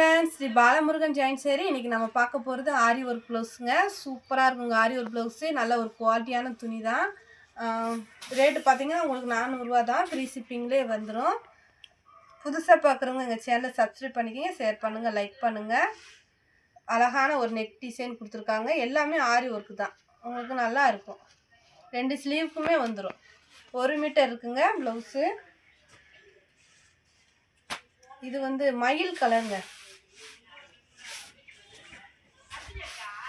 Friends, Sri Balamurugan join சேரி. இன்றைக்கி நம்ம பார்க்க போகிறது ஆரி ஒர்க் ப்ளவுஸுங்க. சூப்பராக இருக்குங்க. ஆரி ஒர்க் ப்ளவுஸு நல்ல ஒரு குவாலிட்டியான துணி தான். ரேட்டு பார்த்திங்கன்னா உங்களுக்கு 400 ரூபா தான். ஃப்ரீ ஷிப்பிங்லேயே வந்துடும். புதுசாக பார்க்குறவங்க எங்கள் சேனலை சப்ஸ்கிரைப் பண்ணிக்கோங்க, ஷேர் பண்ணுங்கள், லைக் பண்ணுங்கள். அழகான ஒரு நெக் டிசைன் கொடுத்துருக்காங்க. எல்லாமே ஆரி ஒர்க்கு தான். உங்களுக்கு நல்லா இருக்கும். 2 ஸ்லீவுக்குமே வந்துடும். 1 மீட்டர் இருக்குங்க ப்ளவுஸு. இது வந்து மயில் கலருங்க.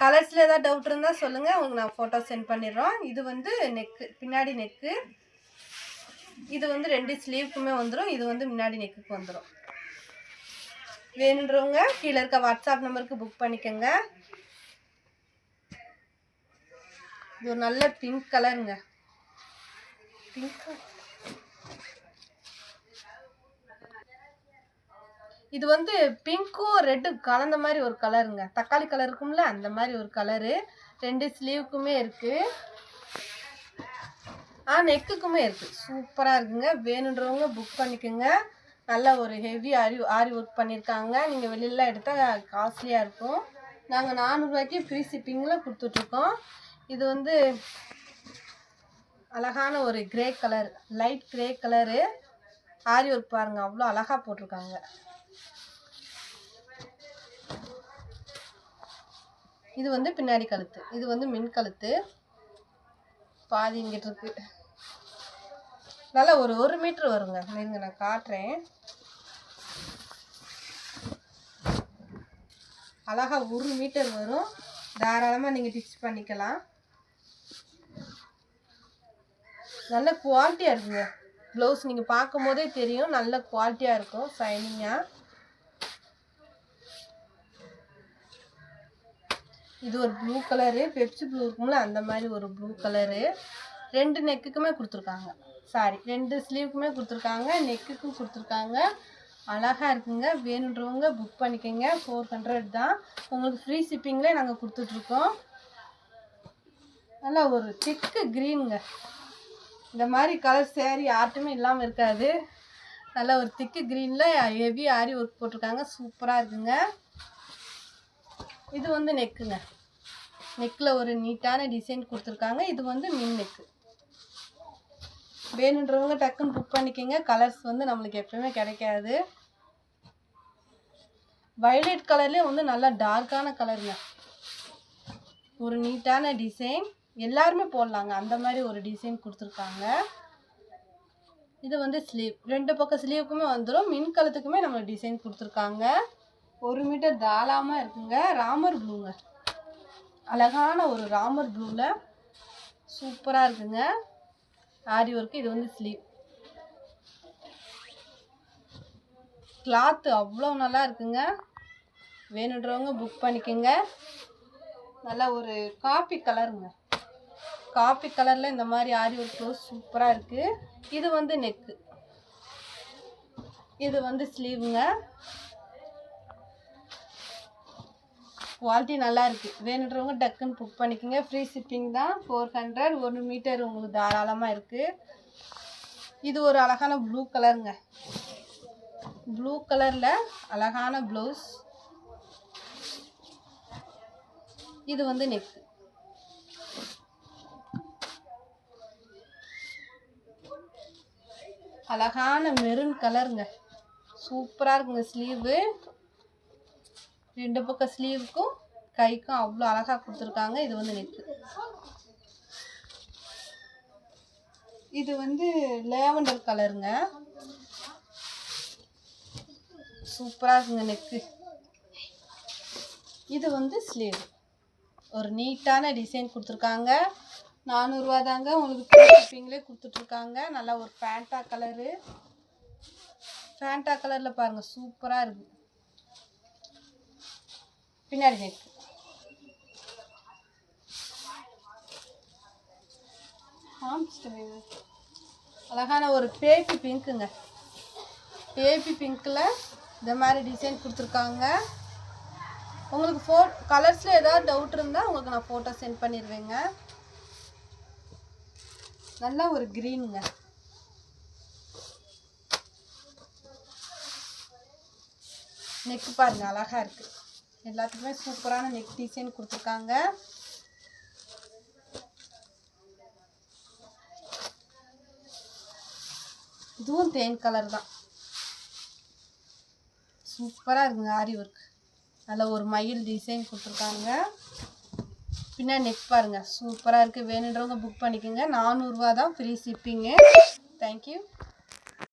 கலர்ஸில் ஏதாவது டவுட் இருந்தால் சொல்லுங்கள், உங்களுக்கு நான் ஃபோட்டோ சென்ட் பண்ணிடுறோம். இது வந்து நெக்கு, பின்னாடி நெக்கு. இது வந்து 2 ஸ்லீவுக்குமே வந்துடும். இது வந்து முன்னாடி நெக்குக்கு வந்துடும். வேணுன்றவங்க கீழே இருக்க வாட்ஸ்அப் நம்பருக்கு புக் பண்ணிக்கோங்க. இது ஒரு நல்ல பிங்க் கலருங்க. பிங்க், இது வந்து பிங்க்கும் ரெட்டும் கலந்த மாதிரி ஒரு கலருங்க. தக்காளி கலர் இருக்கும்ல, அந்த மாதிரி ஒரு கலரு. 2 ஸ்லீவுக்குமே இருக்குது. நெக்குக்குமே இருக்குது. சூப்பராக இருக்குங்க. வேணுன்றவங்க புக் பண்ணிக்கோங்க. நல்ல ஒரு ஹெவி ஆரி ஒர்க் பண்ணியிருக்காங்க. நீங்கள் வெளியிலலாம் எடுத்தால் காஸ்ட்லியாக இருக்கும். நாங்கள் 400 ரூபாய்க்கு ஃப்ரீ ஷிப்பிங்கில் கொடுத்துட்ருக்கோம். இது வந்து அழகான ஒரு grey colour, light grey colour. Aari work பாருங்கள், அவ்வளோ அழகாக போட்டிருக்காங்க. இது வந்து பின்னாடி கழுத்து. இது வந்து மின் கழுத்து. பாதி இங்கிட்டு இருக்கு. நல்லா ஒரு 1 மீட்டர் வருங்க. நீங்க நான் காட்டுறேன். அழகா 1 மீட்டர் வரும். தாராளமாக நீங்கள் டிச் பண்ணிக்கலாம். நல்ல குவாலிட்டியாக இருக்குங்க ப்ளவுஸ். நீங்கள் பார்க்கும் போதே தெரியும், நல்ல குவாலிட்டியாக இருக்கும், ஷைனிங்காக. இது ஒரு ப்ளூ கலரு, பெப்சி ப்ளூ இருக்கும்ல, அந்த மாதிரி ஒரு ப்ளூ கலரு. 2 நெக்குக்குமே கொடுத்துருக்காங்க. சாரி, 2 ஸ்லீவுக்குமே கொடுத்துருக்காங்க, நெக்குக்கும் கொடுத்துருக்காங்க. அழகாக இருக்குங்க. வேணுன்றவங்க புக் பண்ணிக்கோங்க. 400 தான். உங்களுக்கு ஃப்ரீ ஷிப்பிங்லேயே நாங்கள் கொடுத்துட்ருக்கோம். நல்லா ஒரு திக்கு க்ரீனுங்க. இந்த மாதிரி கலர் சேரீ யார்ட்டுமே இல்லாமல் இருக்காது. நல்லா ஒரு திக்கு க்ரீனில் ஹெவி ஆரி ஒர்க் போட்டிருக்காங்க. சூப்பராக இருக்குங்க. இது வந்து நெக்குங்க. நெக்கில் ஒரு நீட்டான டிசைன் கொடுத்துருக்காங்க. இது வந்து மின் நெக்கு. வேணுன்றவங்க டக்குன்னு புக் பண்ணிக்கோங்க. கலர்ஸ் வந்து நம்மளுக்கு எப்பவுமே கிடைக்காது. வயலட் கலர்லேயே வந்து நல்லா டார்க்கான கலருங்க. ஒரு நீட்டான டிசைன், எல்லாருமே போடலாங்க, அந்த மாதிரி ஒரு டிசைன் கொடுத்துருக்காங்க. இது வந்து ஸ்லீவ், 2 பக்கம் ஸ்லீவுக்குமே வந்துடும். மின் கழுத்துக்குமே நம்ம டிசைன் கொடுத்துருக்காங்க. 1 மீட்டர் தாராளமாக இருக்குங்க. ராமர் ப்ளூங்க, அழகான ஒரு ராமர் ப்ளூவில் சூப்பராக இருக்குங்க ஆரி ஒர்க்கு. இது வந்து ஸ்லீவ். கிளாத்து அவ்வளோ நல்லா இருக்குங்க. வேணுன்றவங்க புக் பண்ணிக்கோங்க. நல்லா ஒரு காப்பி கலருங்க. காப்பி கலரில் இந்த மாதிரி ஆரி ஒர்க் ப்ளவுஸ் சூப்பராக இருக்குது. இது வந்து நெக்கு, இது வந்து ஸ்லீவுங்க. குவாலிட்டி நல்லா இருக்குது. வேணுன்றவங்க டக்குன்னு புக் பண்ணிக்கோங்க. ஃப்ரீ ஷிப்பிங் தான். 400. 1 மீட்டர் உங்களுக்கு தாராளமாக இருக்குது. இது ஒரு அழகான ப்ளூ கலருங்க. ப்ளூ கலரில் அழகான ப்ளவுஸ். இது வந்து நெக்கு. அழகான மெரூன் கலருங்க. சூப்பராக இருக்குங்க. ஸ்லீவு 2 பக்கம் ஸ்லீவுக்கும் கைக்கும் அவ்வளோ அழகாக கொடுத்துருக்காங்க. இது வந்து நெக்கு. இது வந்து லேவண்டர் கலருங்க. சூப்பராக இருக்குங்க நெக்கு. இது வந்து ஸ்லீவ். ஒரு நீட்டான டிசைன் கொடுத்துருக்காங்க. 400 ரூபா தாங்க. உங்களுக்கு ஃப்ரீ ஷிப்பிங்லேயே கொடுத்துட்ருக்காங்க. நல்லா ஒரு ஃபேண்டா கலரு. ஃபேண்டா கலரில் பாருங்கள், சூப்பராக இருக்குது. பின்னாடி நெக். அழகான ஒரு பேபி பிங்க்குங்க. பேபி பிங்க்கில் இந்த மாதிரி டிசைன் கொடுத்துருக்காங்க. உங்களுக்கு கலர்ஸில் ஏதாவது டவுட் இருந்தால் உங்களுக்கு நான் ஃபோட்டோ சென்ட் பண்ணிடுவேங்க. நல்லா ஒரு க்ரீனுங்க. நெக்கு பாருங்கள் அழகாக இருக்குது. எல்லாத்துக்குமே சூப்பரான நெக் டிசைன் கொடுத்துருக்காங்க. இதுவும் தேன் கலர் தான். சூப்பராக இருக்குங்க ஆரி ஒர்க். நல்ல ஒரு மயில் டிசைன் கொடுத்துருக்காங்க. பின்னாடி நெக் பாருங்கள் சூப்பராக இருக்குது. வேணுன்றவங்க புக் பண்ணிக்கோங்க. 400 ரூபா தான், ஃப்ரீ ஷிப்பிங்கு. தேங்க்யூ.